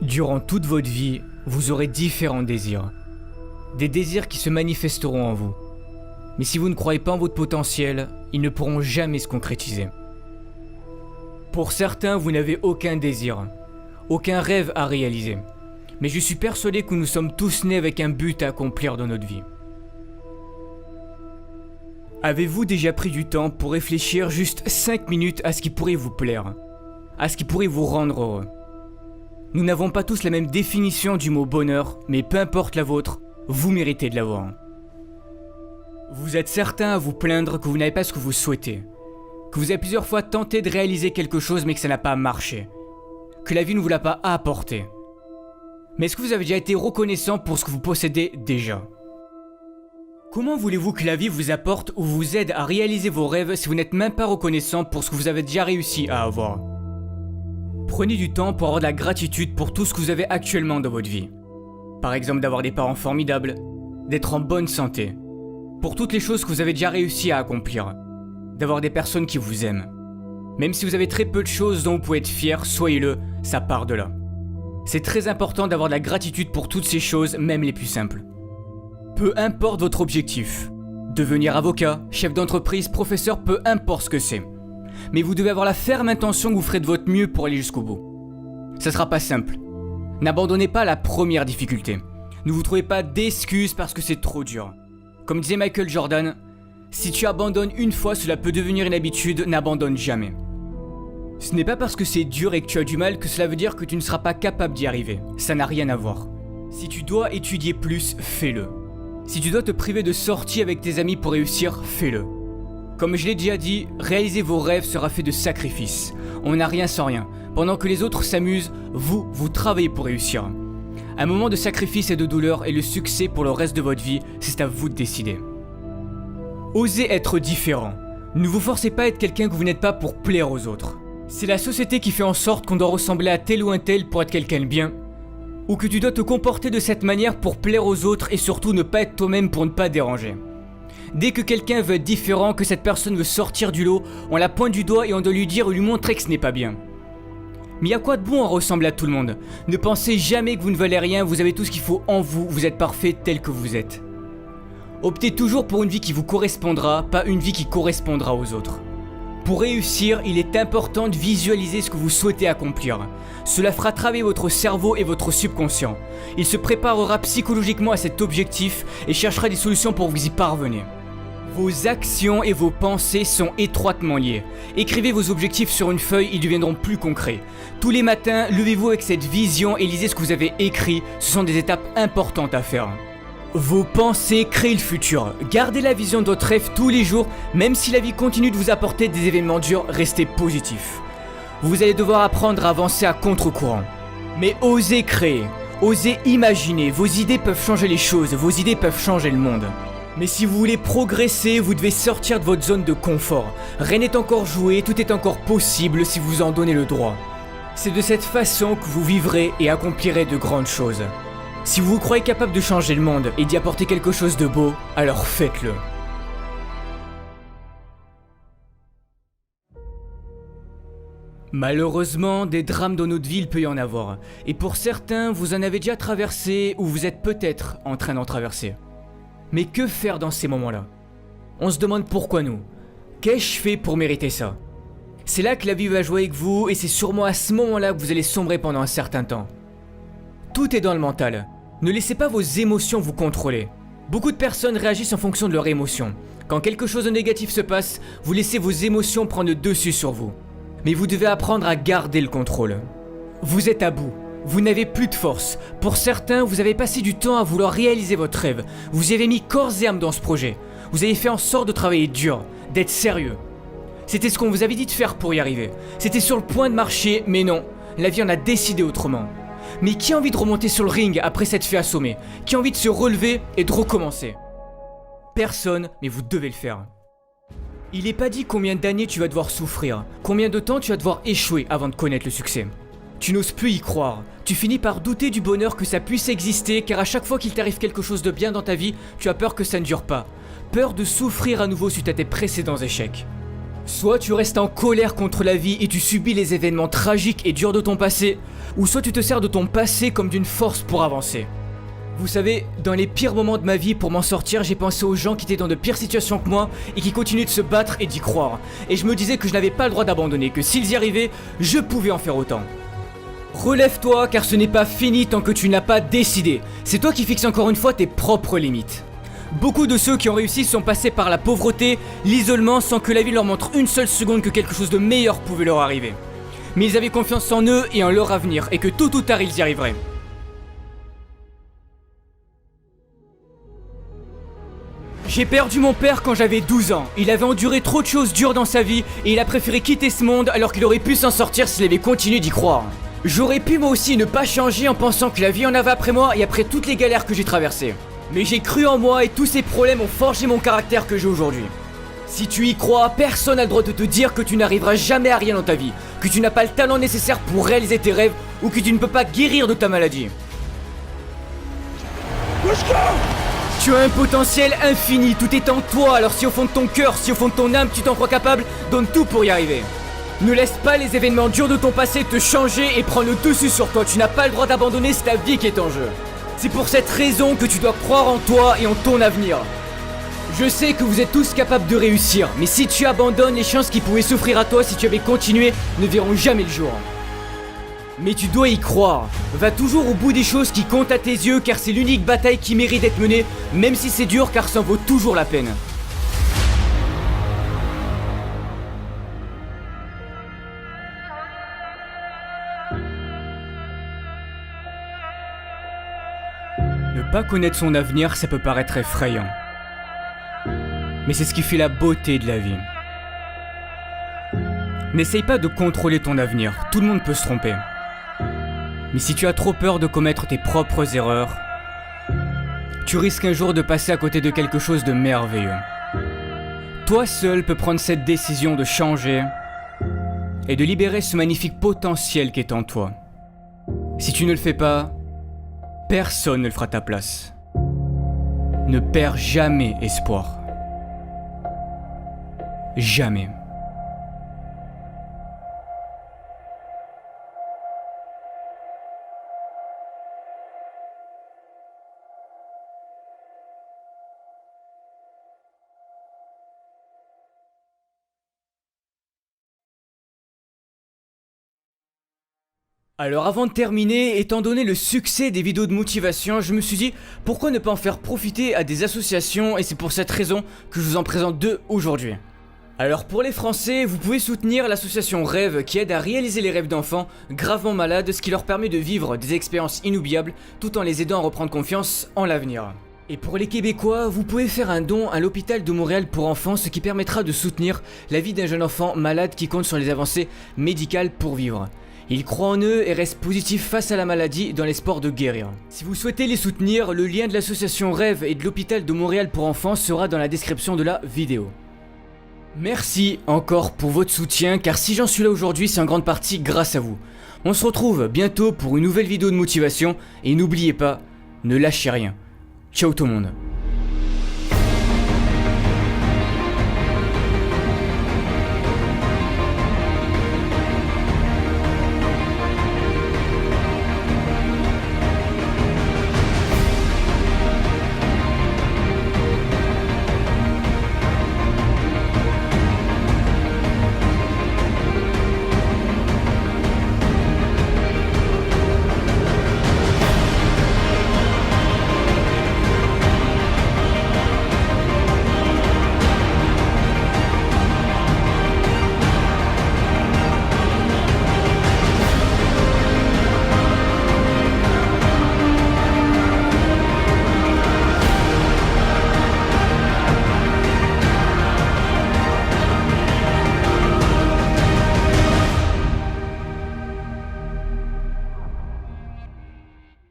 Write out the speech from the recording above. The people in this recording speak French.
Durant toute votre vie, vous aurez différents désirs. Des désirs qui se manifesteront en vous. Mais si vous ne croyez pas en votre potentiel, ils ne pourront jamais se concrétiser. Pour certains, vous n'avez aucun désir, aucun rêve à réaliser. Mais je suis persuadé que nous sommes tous nés avec un but à accomplir dans notre vie. Avez-vous déjà pris du temps pour réfléchir juste 5 minutes à ce qui pourrait vous plaire, à ce qui pourrait vous rendre heureux? Nous n'avons pas tous la même définition du mot bonheur, mais peu importe la vôtre, vous méritez de l'avoir. Vous êtes certain à vous plaindre que vous n'avez pas ce que vous souhaitez, que vous avez plusieurs fois tenté de réaliser quelque chose mais que ça n'a pas marché, que la vie ne vous l'a pas apporté. Mais est-ce que vous avez déjà été reconnaissant pour ce que vous possédez déjà? Comment voulez-vous que la vie vous apporte ou vous aide à réaliser vos rêves si vous n'êtes même pas reconnaissant pour ce que vous avez déjà réussi à avoir? Prenez du temps pour avoir de la gratitude pour tout ce que vous avez actuellement dans votre vie. Par exemple d'avoir des parents formidables, d'être en bonne santé, pour toutes les choses que vous avez déjà réussi à accomplir, d'avoir des personnes qui vous aiment. Même si vous avez très peu de choses dont vous pouvez être fier, soyez-le, ça part de là. C'est très important d'avoir de la gratitude pour toutes ces choses, même les plus simples. Peu importe votre objectif, devenir avocat, chef d'entreprise, professeur, peu importe ce que c'est. Mais vous devez avoir la ferme intention que vous ferez de votre mieux pour aller jusqu'au bout. Ça sera pas simple. N'abandonnez pas la première difficulté. Ne vous trouvez pas d'excuses parce que c'est trop dur. Comme disait Michael Jordan, si tu abandonnes une fois, cela peut devenir une habitude, n'abandonne jamais. Ce n'est pas parce que c'est dur et que tu as du mal que cela veut dire que tu ne seras pas capable d'y arriver. Ça n'a rien à voir. Si tu dois étudier plus, fais-le. Si tu dois te priver de sorties avec tes amis pour réussir, fais-le. Comme je l'ai déjà dit, réaliser vos rêves sera fait de sacrifices. On n'a rien sans rien. Pendant que les autres s'amusent, vous travaillez pour réussir. Un moment de sacrifice et de douleur et le succès pour le reste de votre vie, c'est à vous de décider. Osez être différent. Ne vous forcez pas à être quelqu'un que vous n'êtes pas pour plaire aux autres. C'est la société qui fait en sorte qu'on doit ressembler à tel ou un tel pour être quelqu'un de bien, ou que tu dois te comporter de cette manière pour plaire aux autres et surtout ne pas être toi-même pour ne pas déranger. Dès que quelqu'un veut être différent, que cette personne veut sortir du lot, on la pointe du doigt et on doit lui dire ou lui montrer que ce n'est pas bien. Mais y a quoi de bon à ressembler à tout le monde? Ne pensez jamais que vous ne valez rien, vous avez tout ce qu'il faut en vous, vous êtes parfait tel que vous êtes. Optez toujours pour une vie qui vous correspondra, pas une vie qui correspondra aux autres. Pour réussir, il est important de visualiser ce que vous souhaitez accomplir. Cela fera travailler votre cerveau et votre subconscient. Il se préparera psychologiquement à cet objectif et cherchera des solutions pour vous y parvenir. Vos actions et vos pensées sont étroitement liées. Écrivez vos objectifs sur une feuille, ils deviendront plus concrets. Tous les matins, levez-vous avec cette vision et lisez ce que vous avez écrit. Ce sont des étapes importantes à faire. Vos pensées créent le futur. Gardez la vision de votre rêve tous les jours, même si la vie continue de vous apporter des événements durs, restez positif. Vous allez devoir apprendre à avancer à contre-courant. Mais osez créer, osez imaginer, vos idées peuvent changer les choses, vos idées peuvent changer le monde. Mais si vous voulez progresser, vous devez sortir de votre zone de confort. Rien n'est encore joué, tout est encore possible si vous en donnez le droit. C'est de cette façon que vous vivrez et accomplirez de grandes choses. Si vous vous croyez capable de changer le monde et d'y apporter quelque chose de beau, alors faites-le. Malheureusement, des drames dans notre vie, il peut y en avoir. Et pour certains, vous en avez déjà traversé ou vous êtes peut-être en train d'en traverser. Mais que faire dans ces moments-là? On se demande pourquoi nous. Qu'ai-je fait pour mériter ça? C'est là que la vie va jouer avec vous et c'est sûrement à ce moment-là que vous allez sombrer pendant un certain temps. Tout est dans le mental. Ne laissez pas vos émotions vous contrôler. Beaucoup de personnes réagissent en fonction de leurs émotions. Quand quelque chose de négatif se passe, vous laissez vos émotions prendre le dessus sur vous. Mais vous devez apprendre à garder le contrôle. Vous êtes à bout. Vous n'avez plus de force. Pour certains, vous avez passé du temps à vouloir réaliser votre rêve. Vous y avez mis corps et âme dans ce projet. Vous avez fait en sorte de travailler dur, d'être sérieux. C'était ce qu'on vous avait dit de faire pour y arriver. C'était sur le point de marcher, mais non. La vie en a décidé autrement. Mais qui a envie de remonter sur le ring après s'être fait assommer? Qui a envie de se relever et de recommencer? Personne, mais vous devez le faire. Il n'est pas dit combien d'années tu vas devoir souffrir, combien de temps tu vas devoir échouer avant de connaître le succès. Tu n'oses plus y croire, tu finis par douter du bonheur que ça puisse exister car à chaque fois qu'il t'arrive quelque chose de bien dans ta vie, tu as peur que ça ne dure pas. Peur de souffrir à nouveau suite à tes précédents échecs. Soit tu restes en colère contre la vie et tu subis les événements tragiques et durs de ton passé, ou soit tu te sers de ton passé comme d'une force pour avancer. Vous savez, dans les pires moments de ma vie, pour m'en sortir, j'ai pensé aux gens qui étaient dans de pires situations que moi et qui continuaient de se battre et d'y croire. Et je me disais que je n'avais pas le droit d'abandonner, que s'ils y arrivaient, je pouvais en faire autant. Relève-toi car ce n'est pas fini tant que tu n'as pas décidé. C'est toi qui fixes encore une fois tes propres limites. Beaucoup de ceux qui ont réussi sont passés par la pauvreté, l'isolement sans que la vie leur montre une seule seconde que quelque chose de meilleur pouvait leur arriver. Mais ils avaient confiance en eux et en leur avenir et que tôt ou tard ils y arriveraient. J'ai perdu mon père quand j'avais 12 ans. Il avait enduré trop de choses dures dans sa vie et il a préféré quitter ce monde alors qu'il aurait pu s'en sortir s'il avait continué d'y croire. J'aurais pu moi aussi ne pas changer en pensant que la vie en avait après moi et après toutes les galères que j'ai traversées. Mais j'ai cru en moi et tous ces problèmes ont forgé mon caractère que j'ai aujourd'hui. Si tu y crois, personne n'a le droit de te dire que tu n'arriveras jamais à rien dans ta vie, que tu n'as pas le talent nécessaire pour réaliser tes rêves ou que tu ne peux pas guérir de ta maladie. Tu as un potentiel infini, tout est en toi, alors si au fond de ton cœur, si au fond de ton âme tu t'en crois capable, donne tout pour y arriver. Ne laisse pas les événements durs de ton passé te changer et prendre le dessus sur toi, tu n'as pas le droit d'abandonner, c'est ta vie qui est en jeu. C'est pour cette raison que tu dois croire en toi et en ton avenir. Je sais que vous êtes tous capables de réussir, mais si tu abandonnes, les chances qui pouvaient s'offrir à toi si tu avais continué ne verront jamais le jour. Mais tu dois y croire. Va toujours au bout des choses qui comptent à tes yeux car c'est l'unique bataille qui mérite d'être menée, même si c'est dur car ça en vaut toujours la peine. Ne pas connaître son avenir, ça peut paraître effrayant. Mais c'est ce qui fait la beauté de la vie. N'essaye pas de contrôler ton avenir, tout le monde peut se tromper. Mais si tu as trop peur de commettre tes propres erreurs, tu risques un jour de passer à côté de quelque chose de merveilleux. Toi seul peux prendre cette décision de changer et de libérer ce magnifique potentiel qui est en toi. Si tu ne le fais pas, personne ne le fera à ta place. Ne perds jamais espoir. Jamais. Alors avant de terminer, étant donné le succès des vidéos de motivation, je me suis dit pourquoi ne pas en faire profiter à des associations et c'est pour cette raison que je vous en présente deux aujourd'hui. Alors pour les Français, vous pouvez soutenir l'association Rêve qui aide à réaliser les rêves d'enfants gravement malades, ce qui leur permet de vivre des expériences inoubliables tout en les aidant à reprendre confiance en l'avenir. Et pour les Québécois, vous pouvez faire un don à l'hôpital de Montréal pour enfants, ce qui permettra de soutenir la vie d'un jeune enfant malade qui compte sur les avancées médicales pour vivre. Ils croient en eux et restent positifs face à la maladie dans l'espoir de guérir. Si vous souhaitez les soutenir, le lien de l'association Rêve et de l'hôpital de Montréal pour enfants sera dans la description de la vidéo. Merci encore pour votre soutien car si j'en suis là aujourd'hui c'est en grande partie grâce à vous. On se retrouve bientôt pour une nouvelle vidéo de motivation et n'oubliez pas, ne lâchez rien. Ciao tout le monde.